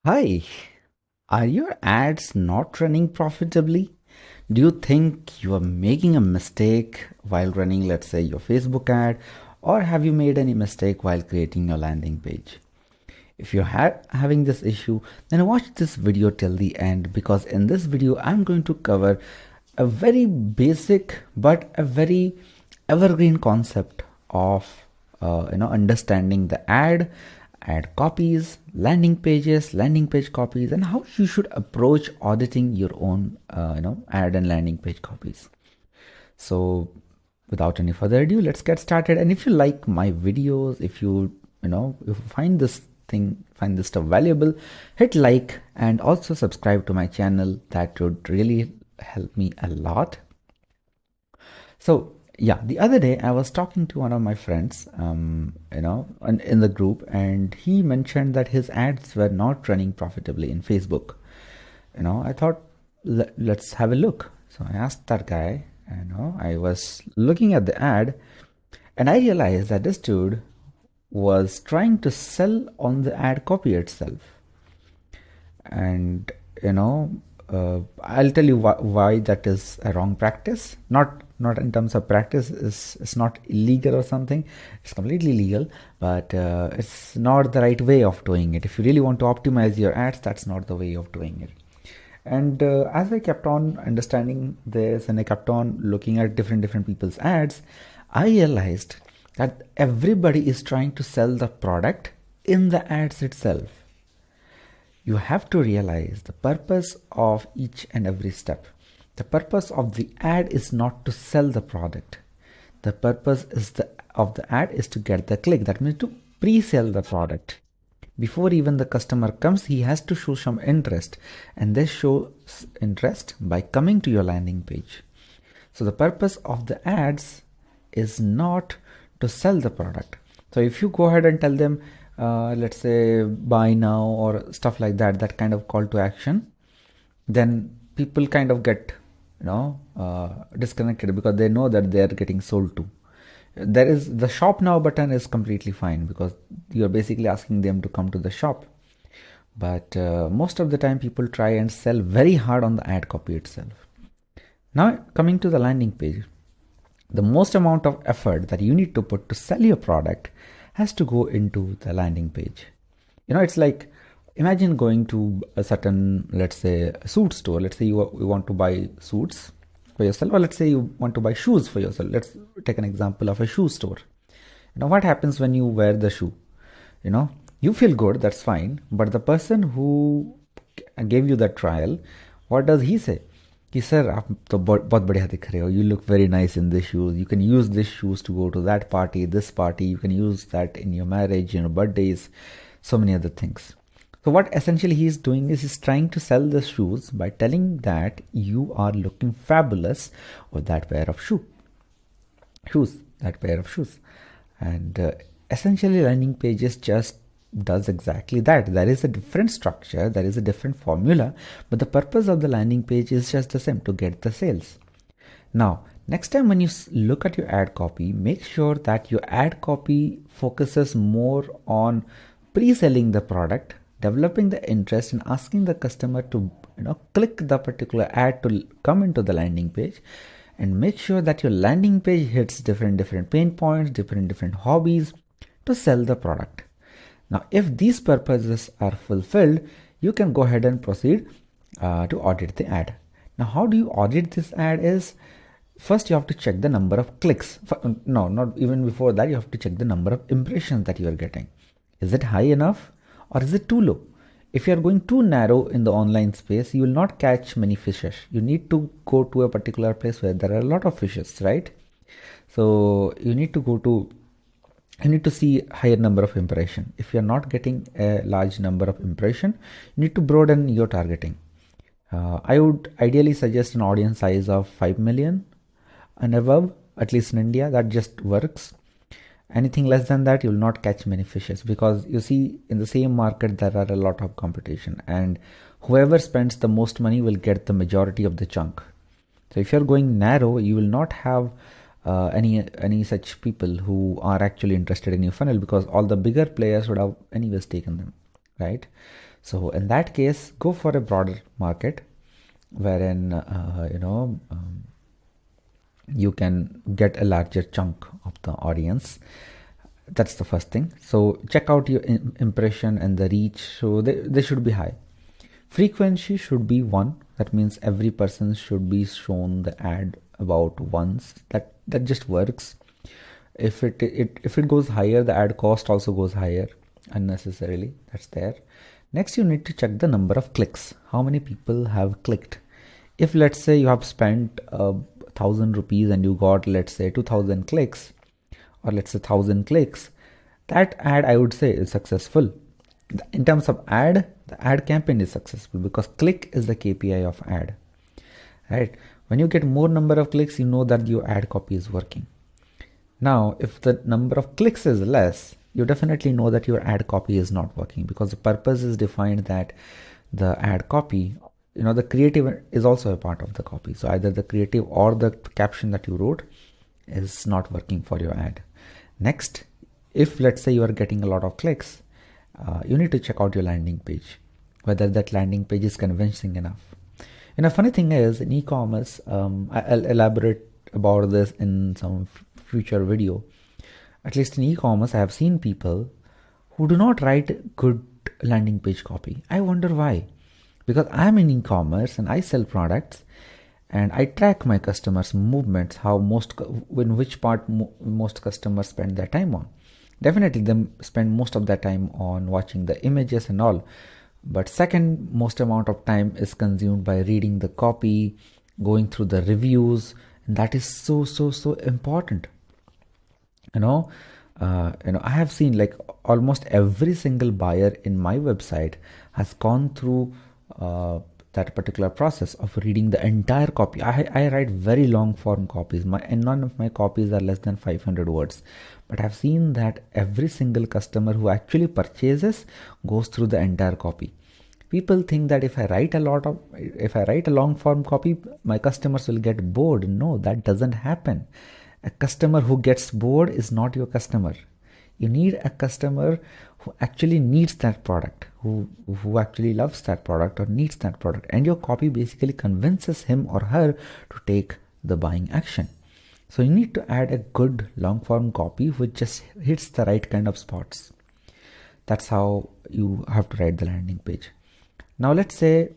Hi, are your ads not running profitably? Do you think you are making a mistake while running, let's say, your Facebook ad, or have you made any mistake while creating your landing page? If you're having this issue, then watch this video till the end because in this video, I'm going to cover a very basic but a very evergreen concept of understanding the ad copies, landing pages, landing page copies, and how you should approach auditing your own ad and landing page copies. So without any further ado, let's get started. And if you like my videos, if you find this stuff valuable, hit like and also subscribe to my channel. That would really help me a lot. So yeah, the other day I was talking to one of my friends, in the group, and he mentioned that his ads were not running profitably in Facebook. I thought, let's have a look. So I asked that guy, I was looking at the ad and I realized that this dude was trying to sell on the ad copy itself. And I'll tell you why that is a wrong practice. Not in terms of practice, it's not illegal or something. It's completely legal, but it's not the right way of doing it. If you really want to optimize your ads, that's not the way of doing it. And as I kept on understanding this and I kept on looking at different people's ads, I realized that everybody is trying to sell the product in the ads itself. You have to realize the purpose of each and every step. The purpose of the ad is not to sell the product. The purpose of the ad is to get the click. That means to pre-sell the product. Before even the customer comes, he has to show some interest, and this shows interest by coming to your landing page. So the purpose of the ads is not to sell the product. So if you go ahead and tell them, let's say buy now or stuff like that, that kind of call to action, then people kind of get disconnected because they know that they are getting sold to. There is the shop now button is completely fine because you're basically asking them to come to the shop. But most of the time people try and sell very hard on the ad copy itself. Now coming to the landing page, the most amount of effort that you need to put to sell your product has to go into the landing page. It's like, imagine going to a certain, let's say, suit store. Let's say you want to buy suits for yourself, or let's say you want to buy shoes for yourself. Let's take an example of a shoe store. What happens when you wear the shoe? You feel good, that's fine, but the person who gave you that trial, what does he say? He said, आप तो बहुत बढ़िया दिख रहे हो, you look very nice in this shoes, you can use this shoes to go to that party, this party, you can use that in your marriage, birthdays, so many other things. So what essentially he is doing is he's trying to sell the shoes by telling that you are looking fabulous with that pair of shoes. And essentially landing pages just does exactly that. There is a different structure, there is a different formula, but the purpose of the landing page is just the same, to get the sales. Now, next time when you look at your ad copy, make sure that your ad copy focuses more on pre-selling the product, developing the interest and asking the customer to click the particular ad to come into the landing page, and make sure that your landing page hits different pain points, different hobbies to sell the product. Now, if these purposes are fulfilled, you can go ahead and proceed to audit the ad. Now, how do you audit this ad is, first you have to check the number of clicks. No, not even before that, you have to check the number of impressions that you are getting. Is it high enough or is it too low? If you are going too narrow in the online space, you will not catch many fishes. You need to go to a particular place where there are a lot of fishes, right? So you need to see higher number of impression. If you are not getting a large number of impression, you need to broaden your targeting. I would ideally suggest an audience size of 5 million and above, at least in India. That just works. Anything less than that, you will not catch many fishes, because you see, in the same market there are a lot of competition, and whoever spends the most money will get the majority of the chunk. So if you're going narrow, you will not have any such people who are actually interested in your funnel, because all the bigger players would have anyways taken them, right? So in that case, go for a broader market wherein you can get a larger chunk of the audience. That's the first thing. So check out your impression and the reach. So they should be high. Frequency should be 1. That means every person should be shown the ad about once. That just works. If it goes higher, the ad cost also goes higher unnecessarily. That's there. Next, you need to check the number of clicks. How many people have clicked? If let's say you have spent 1,000 rupees and you got, let's say, 2,000 clicks, or let's say 1,000 clicks, that ad, I would say, is successful. In terms of ad, the ad campaign is successful because click is the KPI of ad, right? When you get more number of clicks, you know that your ad copy is working. Now, if the number of clicks is less, you definitely know that your ad copy is not working, because the purpose is defined that the ad copy, the creative is also a part of the copy. So either the creative or the caption that you wrote is not working for your ad. Next, if let's say you are getting a lot of clicks, you need to check out your landing page, whether that landing page is convincing enough. Funny thing is, in e-commerce, I'll elaborate about this in some future video. At least in e-commerce, I have seen people who do not write good landing page copy. I wonder why. Because I'm in e-commerce and I sell products, and I track my customers' movements, in which part most customers spend their time on. Definitely they spend most of their time on watching the images and all, but second most amount of time is consumed by reading the copy, going through the reviews, and that is so important. I have seen like almost every single buyer in my website has gone through that particular process of reading the entire copy. I write very long form copies, and none of my copies are less than 500 words. But I've seen that every single customer who actually purchases goes through the entire copy. People think that if I write a long form copy, my customers will get bored. No, that doesn't happen. A customer who gets bored is not your customer. You need a customer who actually needs that product, who actually loves that product or needs that product, and your copy basically convinces him or her to take the buying action. So you need to add a good long form copy which just hits the right kind of spots. That's how you have to write the landing page. Now let's say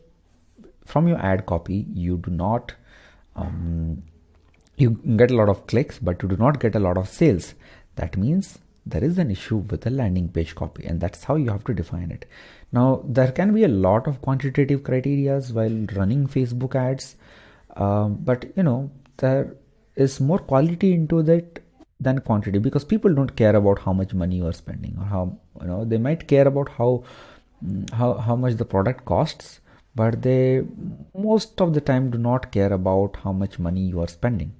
from your ad copy you do not you get a lot of clicks, but you do not get a lot of sales. That means there is an issue with the landing page copy, and that's how you have to define it. Now, there can be a lot of quantitative criterias while running Facebook ads, but there is more quality into that than quantity, because people don't care about how much money you are spending, or how they might care about how much the product costs, but they most of the time do not care about how much money you are spending.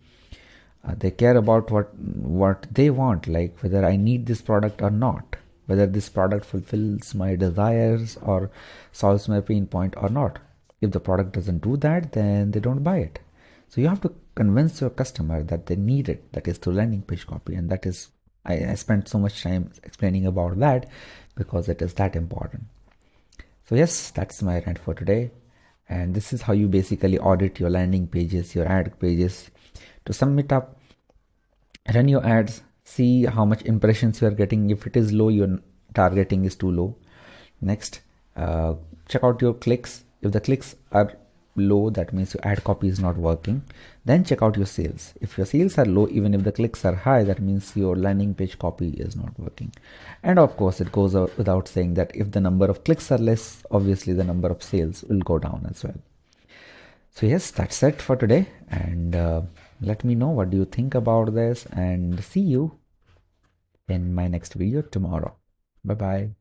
They care about what they want, like whether I need this product or not, whether this product fulfills my desires or solves my pain point or not. If the product doesn't do that, then they don't buy it. So you have to convince your customer that they need it. That is through landing page copy, and that is I spent so much time explaining about that because it is that important. So yes, that's my rant for today, and this is how you basically audit your landing pages, your ad pages. To sum it up, run your ads, see how much impressions you are getting. If it is low, your targeting is too low. Next, check out your clicks. If the clicks are low, that means your ad copy is not working. Then check out your sales. If your sales are low, even if the clicks are high, that means your landing page copy is not working. And of course, it goes out without saying that if the number of clicks are less, obviously the number of sales will go down as well. So yes, that's it for today, and let me know what do you think about this, and see you in my next video tomorrow. Bye bye.